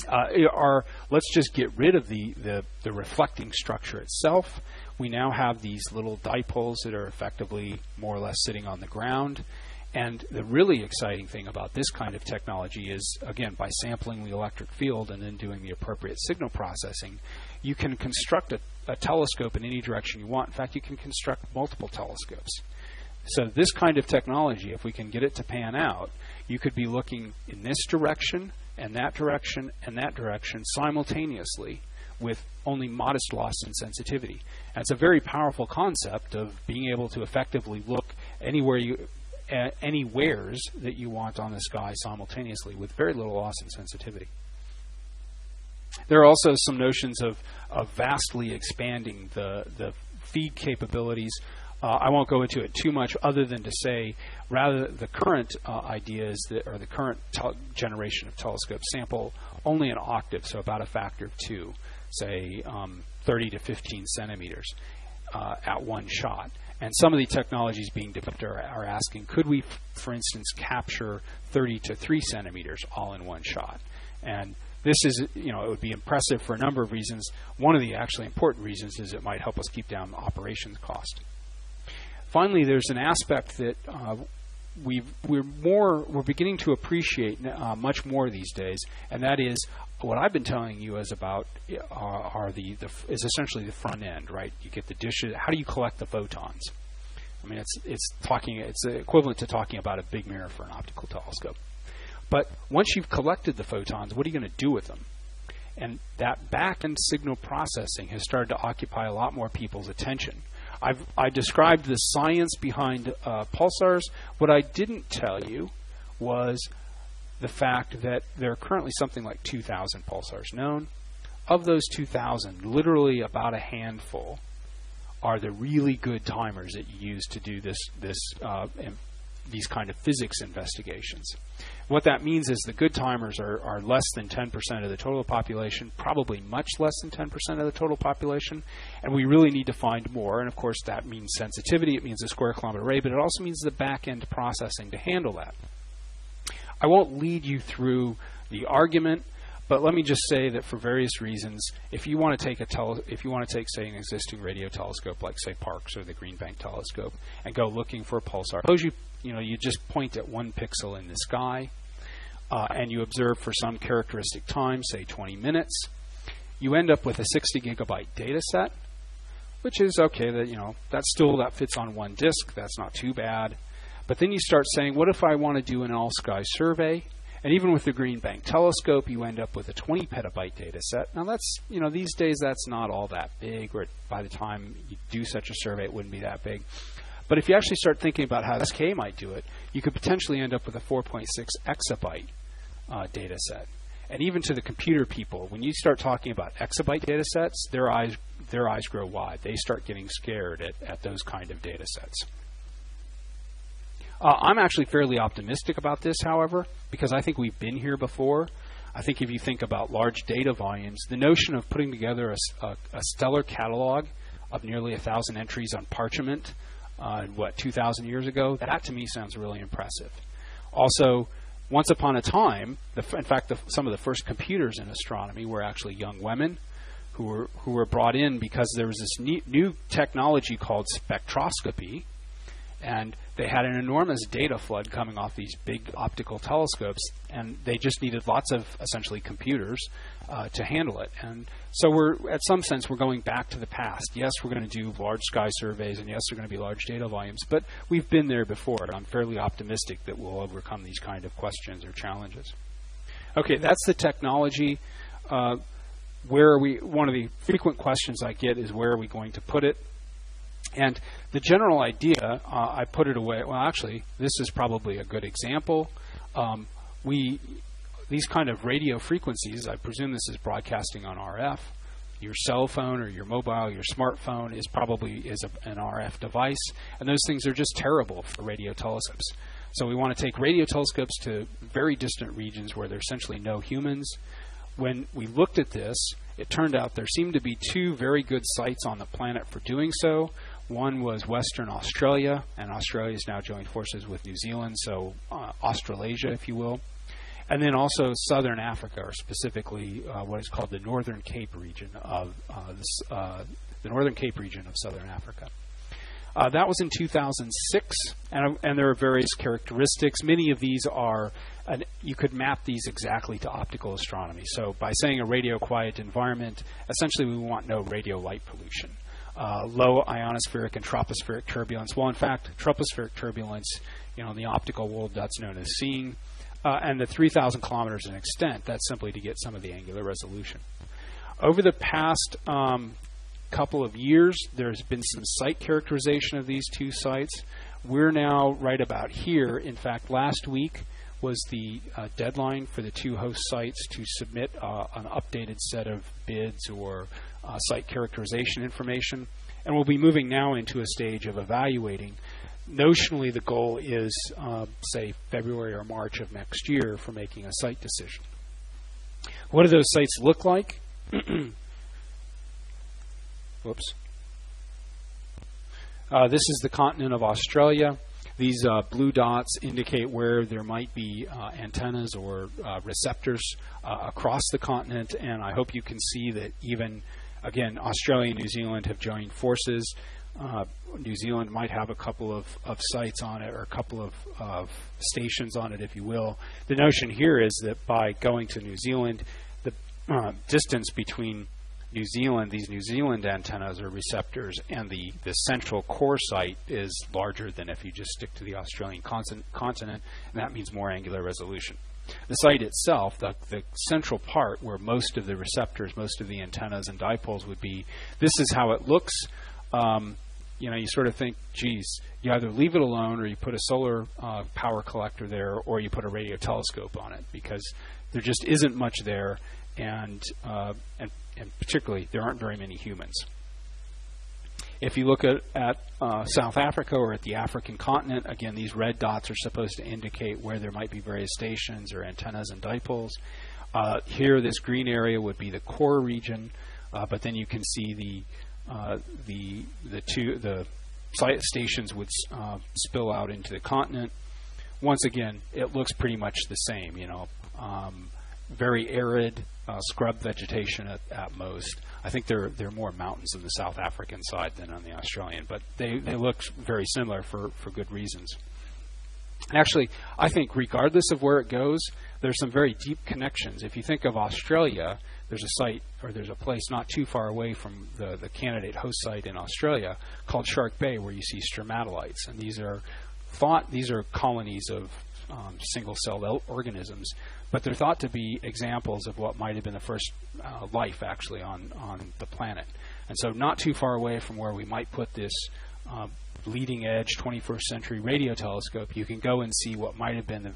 Let's just get rid of the reflecting structure itself. We now have these little dipoles that are effectively more or less sitting on the ground. And the really exciting thing about this kind of technology is, again, by sampling the electric field and then doing the appropriate signal processing, you can construct a telescope in any direction you want. In fact, you can construct multiple telescopes. So this kind of technology, if we can get it to pan out, you could be looking in this direction and that direction and that direction simultaneously with only modest loss in sensitivity. And it's a very powerful concept of being able to effectively look anywheres that you want on the sky simultaneously with very little loss in sensitivity. There are also some notions of vastly expanding the feed capabilities. I won't go into it too much other than to say, rather the current idea is that, or the current generation of telescopes sample only an octave, so about a factor of 2, say 30 to 15 centimeters. at one shot. And some of the technologies being developed are asking, could we, for instance, capture 30 to 3 centimeters all in one shot? And this is, it would be impressive for a number of reasons. One of the actually important reasons is it might help us keep down operations cost. Finally, there's an aspect that we're beginning to appreciate much more these days, and that is what I've been telling you is essentially the front end, right? You get the dishes. How do you collect the photons? I mean, it's equivalent to talking about a big mirror for an optical telescope. But once you've collected the photons, what are you going to do with them? And that back-end signal processing has started to occupy a lot more people's attention. I described the science behind pulsars. What I didn't tell you was the fact that there are currently something like 2,000 pulsars known. Of those 2,000, literally about a handful are the really good timers that you use to do these kind of physics investigations. What that means is the good timers are less than 10% of the total population, probably much less than 10% of the total population, and we really need to find more. And of course, that means sensitivity, it means a square kilometre array, but it also means the back-end processing to handle that. I won't lead you through the argument, but let me just say that for various reasons, if you want to take say an existing radio telescope like say Parkes or the Green Bank telescope and go looking for a pulsar, suppose you just point at one pixel in the sky and you observe for some characteristic time, say 20 minutes, you end up with a 60 gigabyte data set, which is okay. That fits on one disk. That's not too bad. But then you start saying, what if I want to do an all-sky survey? And even with the Green Bank telescope, you end up with a 20 petabyte data set. Now that's, these days that's not all that big, or by the time you do such a survey, it wouldn't be that big. But if you actually start thinking about how SKA might do it, you could potentially end up with a 4.6 exabyte data set. And even to the computer people, when you start talking about exabyte data sets, their eyes grow wide. They start getting scared at those kind of data sets. I'm actually fairly optimistic about this, however, because I think we've been here before. I think if you think about large data volumes, the notion of putting together a stellar catalog of nearly 1,000 entries on parchment, 2,000 years ago, that to me sounds really impressive. Also, once upon a time, some of the first computers in astronomy were actually young women who were brought in because there was this new technology called spectroscopy, and they had an enormous data flood coming off these big optical telescopes, and they just needed lots of, essentially, computers to handle it. And so at some sense, we're going back to the past. Yes, we're going to do large sky surveys, and yes, they're going to be large data volumes, but we've been there before, and I'm fairly optimistic that we'll overcome these kind of questions or challenges. Okay, that's the technology. One of the frequent questions I get is, where are we going to put it? And the general idea, I put it away. Well, actually, this is probably a good example. These kind of radio frequencies, I presume this is broadcasting on RF. Your cell phone or your mobile, your smartphone is an RF device, and those things are just terrible for radio telescopes. So we want to take radio telescopes to very distant regions where there's essentially no humans. When we looked at this, it turned out there seemed to be two very good sites on the planet for doing so. One was Western Australia, and Australia has now joined forces with New Zealand, so Australasia, if you will. And then also Southern Africa, or specifically what is called the Northern Cape region of Southern Africa. That was in 2006, and there are various characteristics. Many of these are, you could map these exactly to optical astronomy. So by saying a radio quiet environment, essentially we want no radio light pollution. Low ionospheric and tropospheric turbulence. Well, in fact, tropospheric turbulence, in the optical world, that's known as seeing. And the 3,000 kilometers in extent, that's simply to get some of the angular resolution. Over the past couple of years, there's been some site characterization of these two sites. We're now right about here. In fact, last week was the deadline for the two host sites to submit an updated set of bids or site characterization information. And we'll be moving now into a stage of evaluating. Notionally, the goal is, say, February or March of next year for making a site decision. What do those sites look like? Whoops. This is the continent of Australia. These blue dots indicate where there might be antennas or receptors across the continent, and I hope you can see that even, again, Australia and New Zealand have joined forces. New Zealand might have a couple of sites on it, or a couple of stations on it, if you will. The notion here is that by going to New Zealand, the distance between these New Zealand antennas or receptors and the central core site is larger than if you just stick to the Australian continent, and that means more angular resolution. The site itself, the central part where most of the receptors, most of the antennas and dipoles would be, this is how it looks. You sort of think, geez, you either leave it alone or you put a solar power collector there, or you put a radio telescope on it, because there just isn't much there, and particularly there aren't very many humans. If you look at South Africa or at the African continent, again, these red dots are supposed to indicate where there might be various stations or antennas and dipoles. Here, this green area would be the core region, but then you can see the site stations would spill out into the continent. Once again, it looks pretty much the same, very arid, scrub vegetation at most. I think there are more mountains on the South African side than on the Australian, but they look very similar for good reasons. Actually, I think regardless of where it goes, there's some very deep connections. If you think of Australia, there's a site, or there's a place not too far away from the candidate host site in Australia called Shark Bay, where you see stromatolites, and these are colonies of single-celled organisms, but they're thought to be examples of what might have been the first life actually on the planet. And so not too far away from where we might put this leading-edge 21st century radio telescope, you can go and see what might have been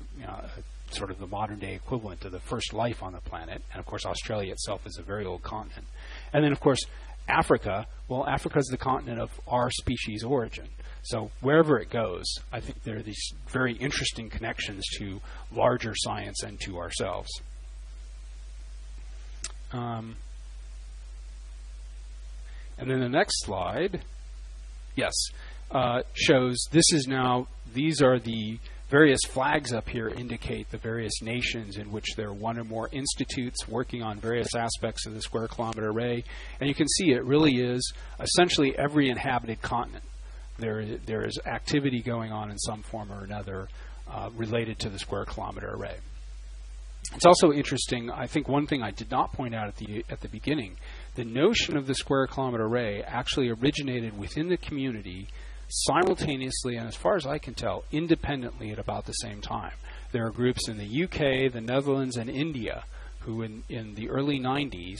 sort of the modern-day equivalent to the first life on the planet. And, of course, Australia itself is a very old continent. And then, of course, Africa. Well, Africa is the continent of our species' origin. So wherever it goes, I think there are these very interesting connections to larger science and to ourselves. And then the next slide, yes, shows these are the various flags up here indicate the various nations in which there are one or more institutes working on various aspects of the Square Kilometre Array. And you can see it really is essentially every inhabited continent. There is activity going on in some form or another related to the Square Kilometre Array. It's also interesting, I think one thing I did not point out at the beginning, the notion of the Square Kilometre Array actually originated within the community simultaneously, and as far as I can tell, independently at about the same time. There are groups in the UK, the Netherlands, and India who in the early 90s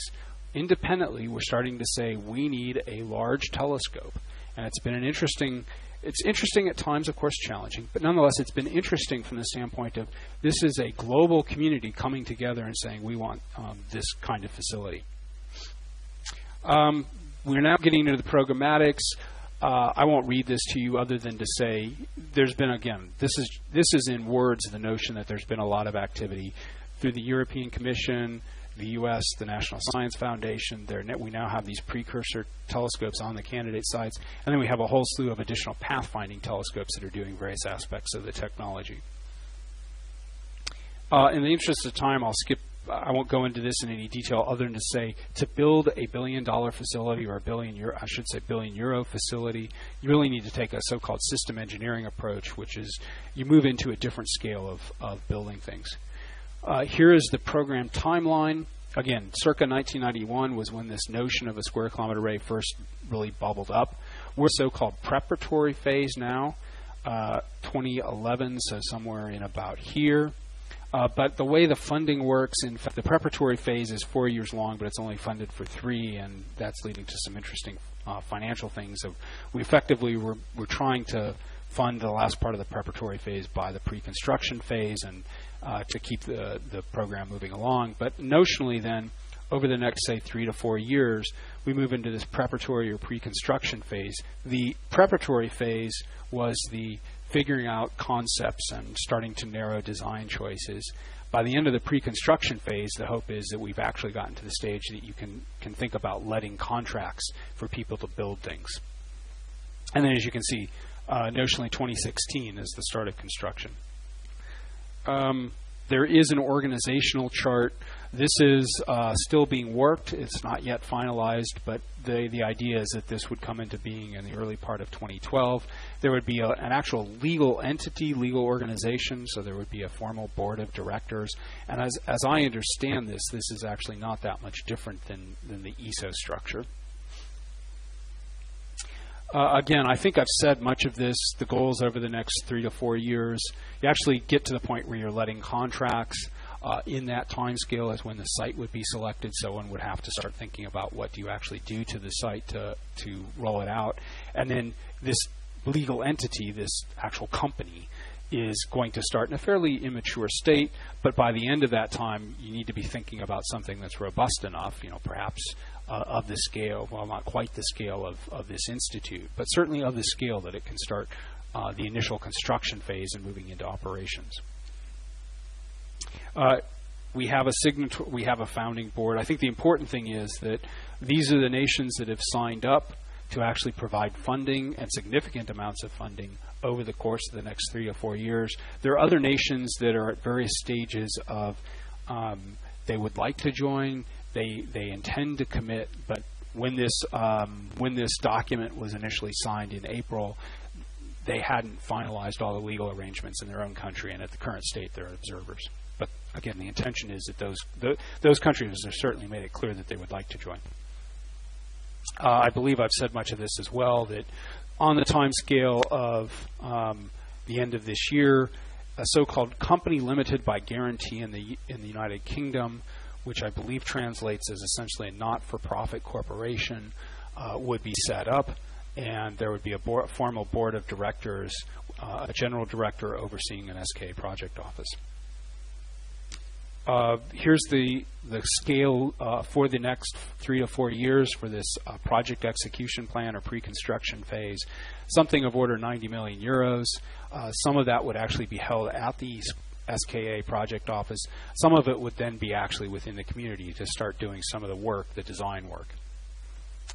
independently were starting to say, we need a large telescope. And it's been it's interesting at times, of course challenging, but nonetheless it's been interesting from the standpoint of this is a global community coming together and saying we want this kind of facility. We're now getting into the programmatics. I won't read this to you other than to say there's been, again, this is in words, the notion that there's been a lot of activity through the European Commission, the U.S., the National Science Foundation. We now have these precursor telescopes on the candidate sites, and then we have a whole slew of additional pathfinding telescopes that are doing various aspects of the technology. In the interest of time, I won't go into this in any detail other than to say to build a $1 billion facility, or billion euro facility, you really need to take a so-called system engineering approach, which is you move into a different scale of building things. Here is the program timeline. Again, circa 1991 was when this notion of a Square Kilometre Array first really bubbled up. We're so-called preparatory phase now, 2011, so somewhere in about here. But the way the funding works, in fact, the preparatory phase is 4 years long, but it's only funded for 3, and that's leading to some interesting financial things. We effectively we're trying to fund the last part of the preparatory phase by the pre-construction phase and to keep the program moving along. But notionally then, over the next, say, 3 to 4 years, we move into this preparatory or pre-construction phase. The preparatory phase was the figuring out concepts and starting to narrow design choices. By the end of the pre-construction phase, the hope is that we've actually gotten to the stage that you can think about letting contracts for people to build things. And then, as you can see, notionally 2016 is the start of construction. There is an organizational chart. This is still being worked. It's not yet finalized, but the idea is that this would come into being in the early part of 2012. There would be an actual legal entity, legal organization, so there would be a formal board of directors. And as I understand this, this is actually not that much different than the ESO structure. Again, I think I've said much of this. The goals over the next 3 to 4 years, you actually get to the point where you're letting contracts in that time scale as when the site would be selected. So one would have to start thinking about what do you actually do to the site to roll it out. And then this legal entity, this actual company, is going to start in a fairly immature state, but by the end of that time, you need to be thinking about something that's robust enough, perhaps of the scale, well, not quite the scale of this institute, but certainly of the scale that it can start the initial construction phase and moving into operations. We have a founding board. I think the important thing is that these are the nations that have signed up to actually provide funding and significant amounts of funding over the course of the next 3 to 4 years. There are other nations that are at various stages of they would like to join, they intend to commit, but when this document was initially signed in April, they hadn't finalized all the legal arrangements in their own country, and at the current state, they're observers. But again, the intention is that those countries have certainly made it clear that they would like to join. I believe I've said much of this as well, that on the time scale of the end of this year, a so-called company limited by guarantee in the United Kingdom, which I believe translates as essentially a not-for-profit corporation, would be set up, and there would be a formal board of directors, a general director overseeing an SKA project office. Here's the scale for the next 3 to 4 years for this project execution plan or pre-construction phase, something of order 90 million euros. Some of that would actually be held at the SKA project office. Some of it would then be actually within the community to start doing some of the work, the design work.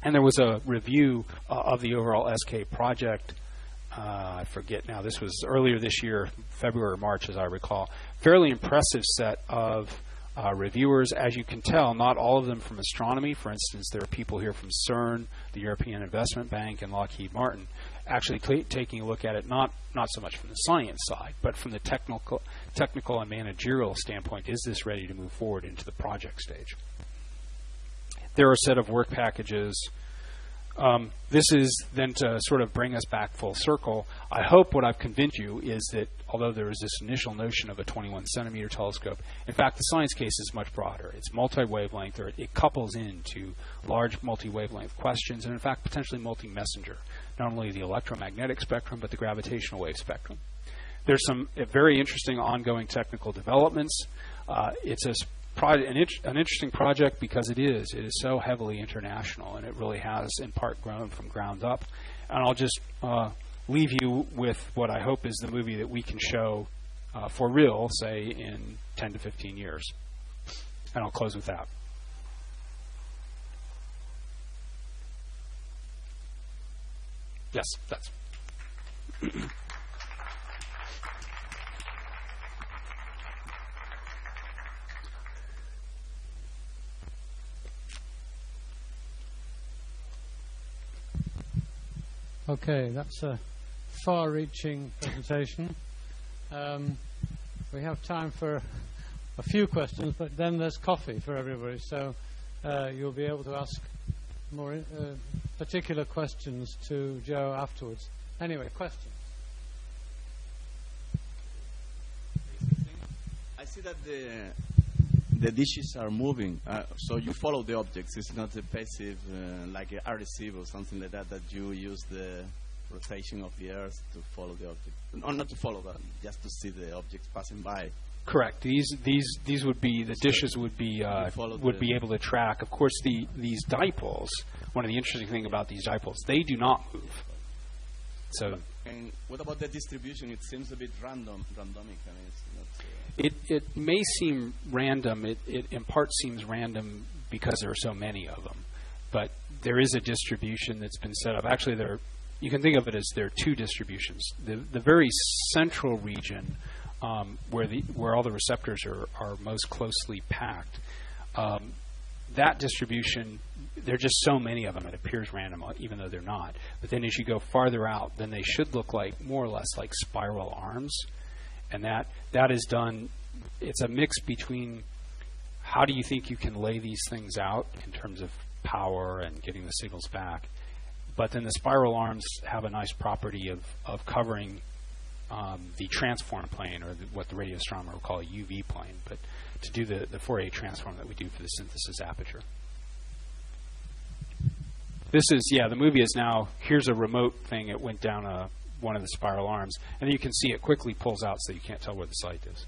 And there was a review of the overall SKA project. I forget now, this was earlier this year, February or March as I recall. Fairly impressive set of reviewers. As you can tell, not all of them from astronomy. For instance, there are people here from CERN, the European Investment Bank, and Lockheed Martin, actually taking a look at it not so much from the science side, but from the technical and managerial standpoint. Is this ready to move forward into the project stage? There are a set of work packages. This is then to sort of bring us back full circle. I hope what I've convinced you is that although there is this initial notion of a 21-centimeter telescope, in fact, the science case is much broader. It's multi-wavelength, or it couples into large multi-wavelength questions, and in fact, potentially multi-messenger, not only the electromagnetic spectrum, but the gravitational wave spectrum. There's some very interesting ongoing technical developments. It's an interesting project because it is so heavily international, and it really has in part grown from ground up. And I'll just leave you with what I hope is the movie that we can show for real, say, in 10 to 15 years. And I'll close with that. Yes, that's. Okay, that's a far-reaching presentation. We have time for a few questions, but then there's coffee for everybody, so you'll be able to ask more particular questions to Joe afterwards. Anyway, questions? I see that the dishes are moving, so you follow the objects. It's not a passive, like a receiver or something like that, that you use the rotation of the Earth to follow the object. Or not to follow, but just to see the objects passing by. Correct. These would be, the dishes would be able to track. Of course, these dipoles, one of the interesting things about these dipoles, they do not move. So. And what about the distribution? It seems a bit randomic. I mean, it's not, It may seem random. It in part seems random because there are so many of them. But there is a distribution that's been set up. Actually, there are you can think of it as there are two distributions. The very central region where all the receptors are most closely packed, that distribution, there are just so many of them, it appears random, even though they're not. But then as you go farther out, then they should look like more or less like spiral arms. And that is done, it's a mix between how do you think you can lay these things out in terms of power and getting the signals back. But then the spiral arms have a nice property of covering the transform plane, or what the radio astronomer will call a UV plane, but to do the Fourier transform that we do for the synthesis aperture. This is, the movie is now, here's a remote thing. It went down one of the spiral arms, and then you can see it quickly pulls out so you can't tell where the site is.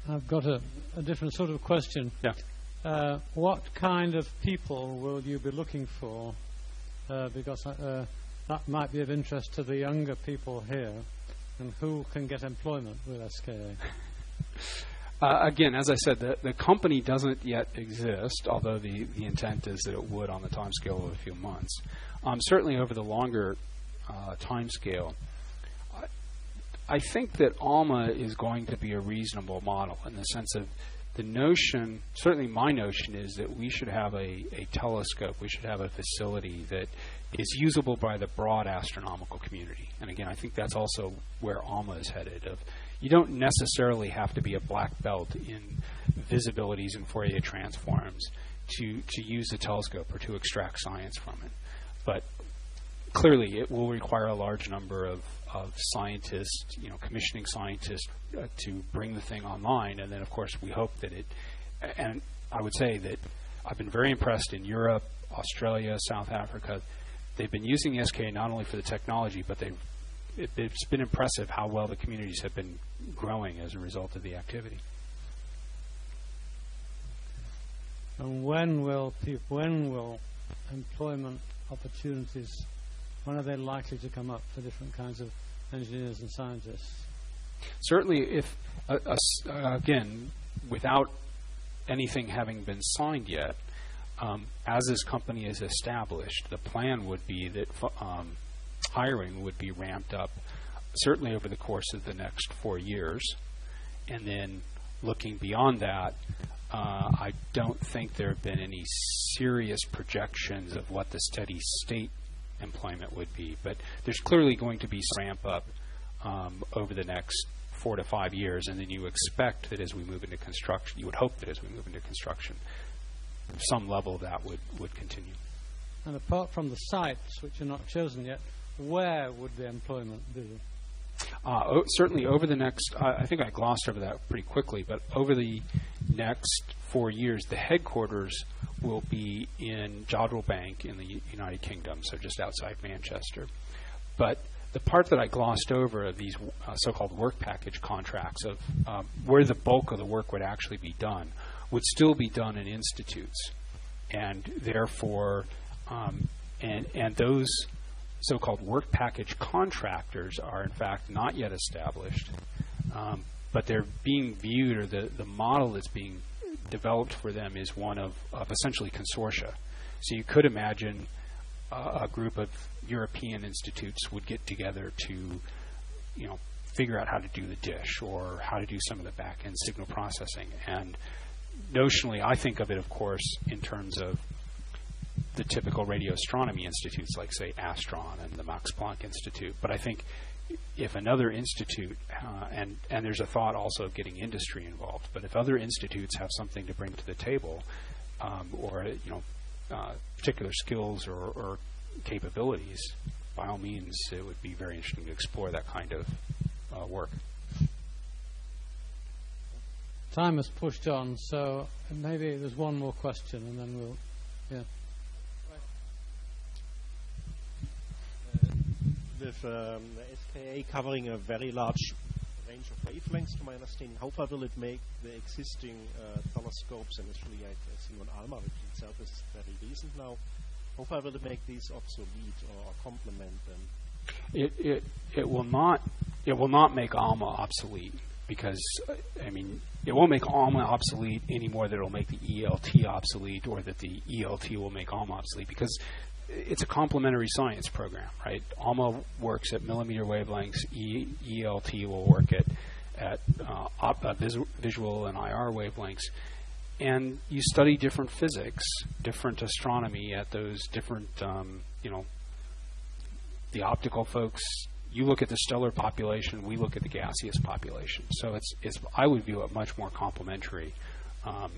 I've got a different sort of question. Yeah. What kind of people will you be looking for? Because that might be of interest to the younger people here, and who can get employment with SKA? Again, as I said, the company doesn't yet exist, although the intent is that it would on the time scale of a few months. Certainly over the longer time scale, I think that ALMA is going to be a reasonable model in the sense of the notion, certainly my notion is that we should have a telescope, we should have a facility that is usable by the broad astronomical community. And again, I think that's also where ALMA is headed. You don't necessarily have to be a black belt in visibilities and Fourier transforms to use the telescope or to extract science from it. But clearly it will require a large number of scientists, commissioning scientists to bring the thing online. And then, of course, we hope that and I would say that I've been very impressed in Europe, Australia, South Africa. They've been using the SKA not only for the technology, but it's been impressive how well the communities have been growing as a result of the activity. And when will employment opportunities, when are they likely to come up for different kinds of engineers and scientists? Certainly, if, again, without anything having been signed yet, as this company is established, the plan would be that hiring would be ramped up certainly over the course of the next 4 years. And then looking beyond that, I don't think there have been any serious projections of what the steady state employment would be, but there's clearly going to be some ramp up over the next 4 to 5 years, and then you expect that as we move into construction, you would hope that as we move into construction, some level of that would continue. And apart from the sites, which are not chosen yet, where would the employment be? Certainly over the next, I think I glossed over that pretty quickly, but over the next 4 years, the headquarters will be in Jodrell Bank in the United Kingdom, so just outside Manchester. But the part that I glossed over of these so-called work package contracts of where the bulk of the work would actually be done would still be done in institutes. And therefore, and those so-called work package contractors are in fact not yet established, but they're being viewed, or the model that's being developed for them is one of essentially consortia. So you could imagine a group of European institutes would get together to, figure out how to do the dish or how to do some of the back-end signal processing. And notionally, I think of it, of course, in terms of the typical radio astronomy institutes like, say, Astron and the Max Planck Institute. But I think if another institute, and there's a thought also of getting industry involved, but if other institutes have something to bring to the table, or particular skills or capabilities, by all means, it would be very interesting to explore that kind of work. Time has pushed on, so maybe there's one more question, and then we'll, With SKA covering a very large range of wavelengths, to my understanding, how far will it make the existing telescopes, and especially I see on ALMA, which itself is very recent now, how far will it make these obsolete or complement them? It will not make ALMA obsolete, because it won't make ALMA obsolete any more than it will make the ELT obsolete, or that the ELT will make ALMA obsolete, because it's a complementary science program, right? ALMA works at millimeter wavelengths. ELT will work at visual and IR wavelengths. And you study different physics, different astronomy at those different, the optical folks. You look at the stellar population, we look at the gaseous population. So I would view it much more complementary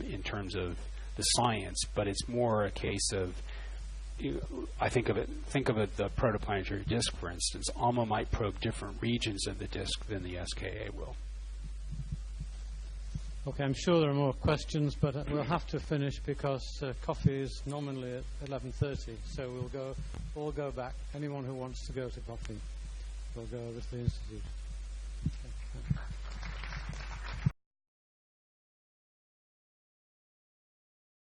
in terms of the science, but it's more a case of, I think of it the protoplanetary disk, for instance. ALMA might probe different regions of the disk than the SKA will. Okay, I'm sure there are more questions, but we'll have to finish because coffee is nominally at 11:30. So we'll all go back. Anyone who wants to go to coffee will go over to the Institute. Okay.